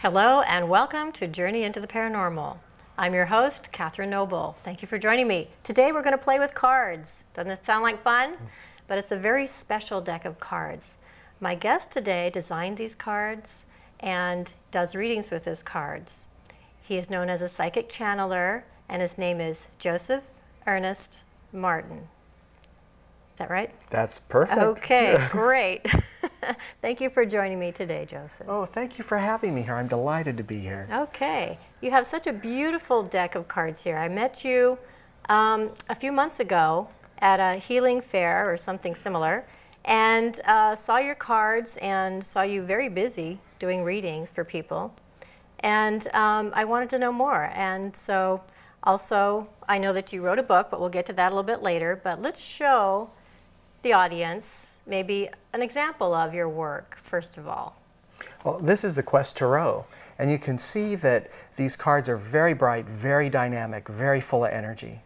Hello and welcome to Journey into the Paranormal. I'm your host, Catherine Noble. Thank you for joining me. Today we're going to play with cards. Doesn't it sound like fun? But it's a very special deck of cards. My guest today designed these cards and does readings with his cards. He is known as a psychic channeler and his name is Joseph Ernest Martin. Is that right? That's perfect. Okay, great. Thank you for joining me today, Joseph. Oh, thank you for having me here. I'm delighted to be here. Okay. You have such a beautiful deck of cards here. I met you a few months ago at a healing fair or something similar and saw your cards and saw you very busy doing readings for people. And I wanted to know more. And so also, I know that you wrote a book, but we'll get to that a little bit later. But let's show the audience maybe an example of your work, first of all. Well, this is the Quest Tarot, and you can see that these cards are very bright, very dynamic, very full of energy.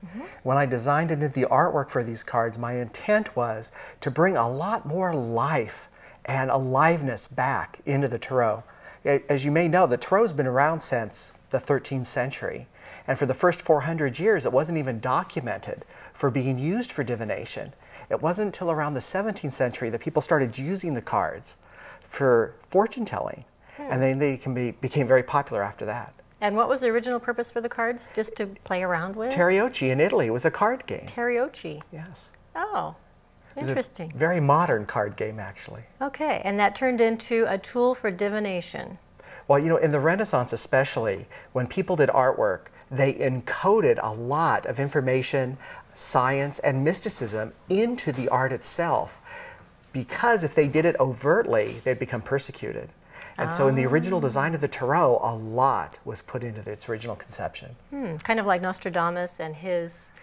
When I designed and did the artwork for these cards, my intent was to bring a lot more life and aliveness back into the Tarot. As you may know, the Tarot's been around since the 13th century, and for the first 400 years, it wasn't even documented for being used for divination. It wasn't until around the 17th century that people started using the cards for fortune telling, and then they became very popular after that. And what was the original purpose for the cards? Just to play around with? Tariochi in Italy was a card game. Tariochi. Yes. Oh, interesting. It was a very modern card game, actually. Okay, and that turned into a tool for divination. Well, you know, in the Renaissance especially, when people did artwork, they encoded a lot of information, science, and mysticism into the art itself, because if they did it overtly, they'd become persecuted. And so in the original design of the Tarot, a lot was put into its original conception. Kind of like Nostradamus and his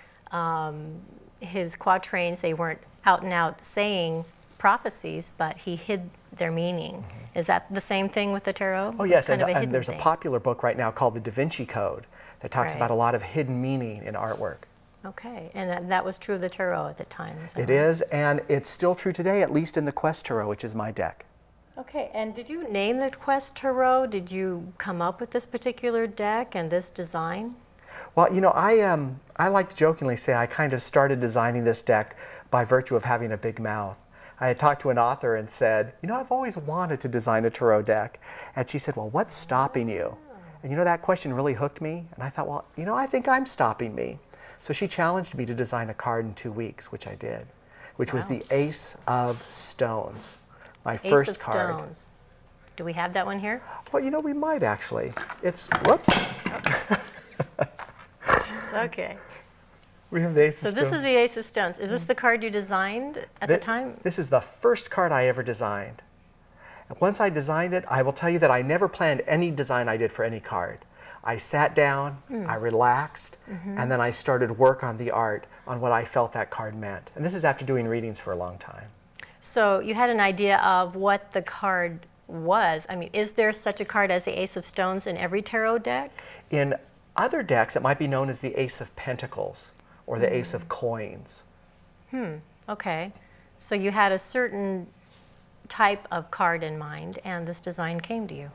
quatrains. They weren't out and out saying prophecies, but he hid their meaning. Is that the same thing with the Tarot? Oh yes, and there's a popular book right now called the Da Vinci Code that talks about a lot of hidden meaning in artwork. Okay, and that was true of the Tarot at the time. It is, and it's still true today, at least in the Quest Tarot, which is my deck. Okay, and did you name the Quest Tarot? Did you come up with this particular deck and this design? Well, you know, I like to jokingly say I kind of started designing this deck by virtue of having a big mouth. I had talked to an author and said, you know, I've always wanted to design a Tarot deck. And she said, well, what's stopping you? And you know, that question really hooked me. And I thought, well, you know, I think I'm stopping me. So she challenged me to design a card in 2 weeks, which I did, which was the Ace of Stones, my first card. Ace of Stones. Do we have that one here? Well, you know, we might actually. It's, whoops. It's okay. We have the Ace of Stones. So this is the Ace of Stones. Is this the card you designed at the time? This is the first card I ever designed. And once I designed it, I will tell you that I never planned any design I did for any card. I sat down, I relaxed, and then I started work on the art, on what I felt that card meant. And this is after doing readings for a long time. So you had an idea of what the card was. I mean, is there such a card as the Ace of Stones in every tarot deck? In other decks, it might be known as the Ace of Pentacles or the Ace of Coins. Okay. So you had a certain type of card in mind, and this design came to you.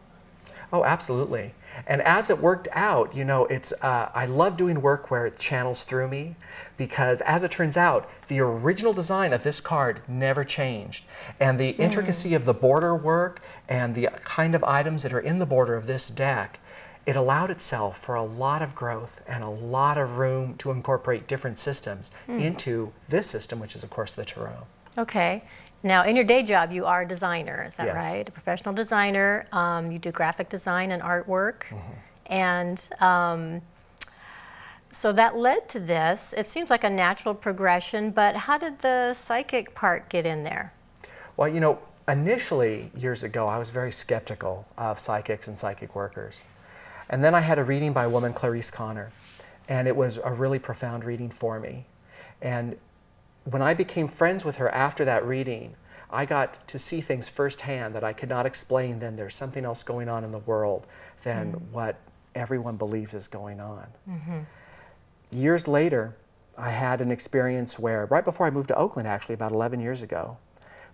Oh, absolutely. And as it worked out, you know, I love doing work where it channels through me, because as it turns out, the original design of this card never changed. And the intricacy of the border work and the kind of items that are in the border of this deck, it allowed itself for a lot of growth and a lot of room to incorporate different systems into this system, which is, of course, the Tarot. Okay. Now, in your day job, you are a designer, is that Yes. right? A professional designer. You do graphic design and artwork. And so that led to this. It seems like a natural progression, but how did the psychic part get in there? Well, you know, initially, years ago, I was very skeptical of psychics and psychic workers. And then I had a reading by a woman, Clarice Connor, and it was a really profound reading for me. And when I became friends with her after that reading, I got to see things firsthand that I could not explain. Then there's something else going on in the world than what everyone believes is going on. Years later, I had an experience where, right before I moved to Oakland, actually, about 11 years ago,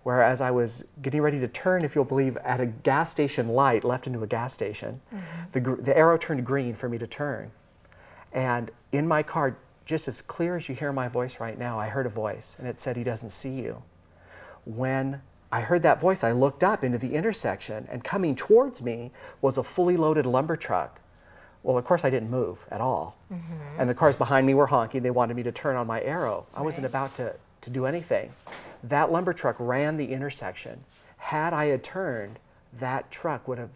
where as I was getting ready to turn, if you'll believe, at a gas station light, left into a gas station, the arrow turned green for me to turn. And in my car, just as clear as you hear my voice right now, I heard a voice, and it said, "He doesn't see you." When I heard that voice, I looked up into the intersection, and coming towards me was a fully loaded lumber truck. Well, of course, I didn't move at all. And the cars behind me were honking. They wanted me to turn on my arrow. I wasn't about to do anything. That lumber truck ran the intersection. Had I had turned, that truck would have,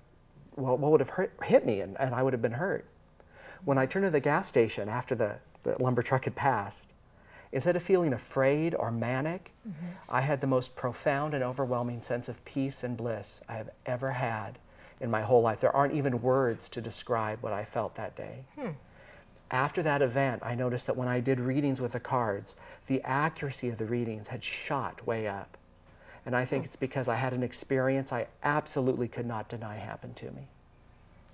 would have hit me, and I would have been hurt. When I turned to the gas station after the lumber truck had passed, instead of feeling afraid or manic, I had the most profound and overwhelming sense of peace and bliss I have ever had in my whole life. There aren't even words to describe what I felt that day. After that event, I noticed that when I did readings with the cards, the accuracy of the readings had shot way up. And I think it's because I had an experience I absolutely could not deny happened to me.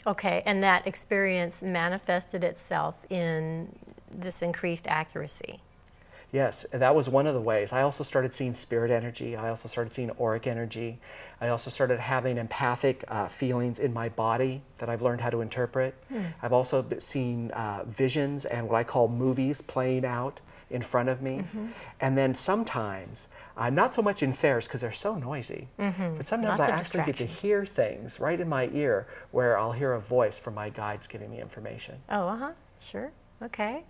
Okay, and that experience manifested itself in this increased accuracy. Yes, that was one of the ways. I also started seeing spirit energy. I also started seeing auric energy. I also started having empathic feelings in my body that I've learned how to interpret. I've also seen visions and what I call movies playing out in front of me. And then sometimes, not so much in fairs because they're so noisy, but sometimes I actually get to hear things right in my ear where I'll hear a voice from my guides giving me information. Oh, sure, okay.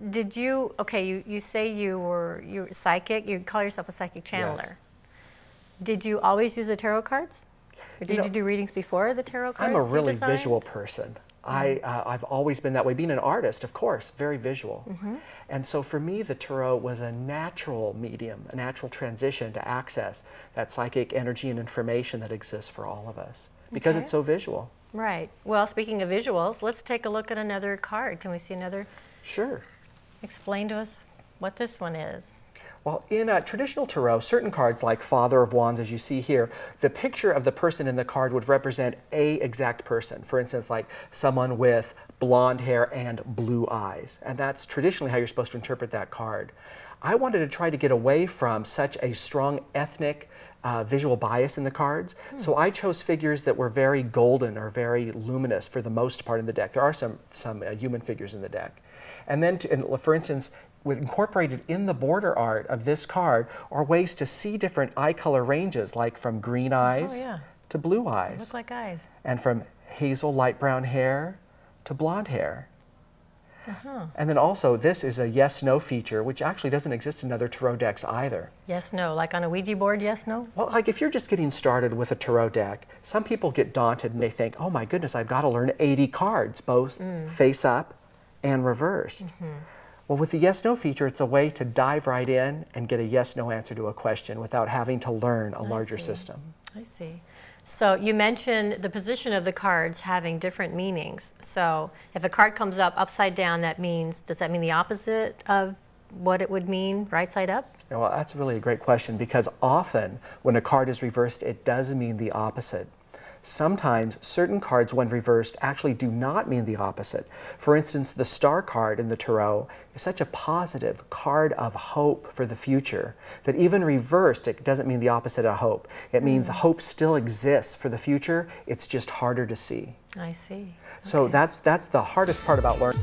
Did you, okay, you say you're psychic, you call yourself a psychic channeler. Yes. Did you always use the tarot cards? Or did you do readings before the tarot cards? I'm a really visual person. I've always been that way. Being an artist, of course, very visual. And so for me, the tarot was a natural medium, a natural transition to access that psychic energy and information that exists for all of us because it's so visual. Right. Well, speaking of visuals, let's take a look at another card. Can we see another? Sure. Explain to us what this one is. Well, in traditional tarot, certain cards like Father of Wands, as you see here, the picture of the person in the card would represent a exact person. For instance, like someone with blonde hair and blue eyes. And that's traditionally how you're supposed to interpret that card. I wanted to try to get away from such a strong ethnic visual bias in the cards. So I chose figures that were very golden or very luminous for the most part in the deck. There are some human figures in the deck. And then, for instance, incorporated in the border art of this card are ways to see different eye color ranges, like from green eyes to blue eyes. They look like eyes. And from hazel light brown hair to blonde hair. And then also, this is a yes-no feature, which actually doesn't exist in other tarot decks either. Yes-no, like on a Ouija board, yes-no? Well, like if you're just getting started with a tarot deck, some people get daunted and they think, oh my goodness, I've got to learn 80 cards, both face up and reversed. Well, with the yes-no feature, it's a way to dive right in and get a yes-no answer to a question without having to learn a larger system. I see. So you mentioned the position of the cards having different meanings. So if a card comes up upside down, that means, does that mean the opposite of what it would mean right side up? Well, that's really a great question because often when a card is reversed, it does mean the opposite. Sometimes certain cards, when reversed, actually do not mean the opposite. For instance, the star card in the tarot is such a positive card of hope for the future that even reversed, it doesn't mean the opposite of hope. It means hope still exists for the future. It's just harder to see. I see. So that's the hardest part about learning.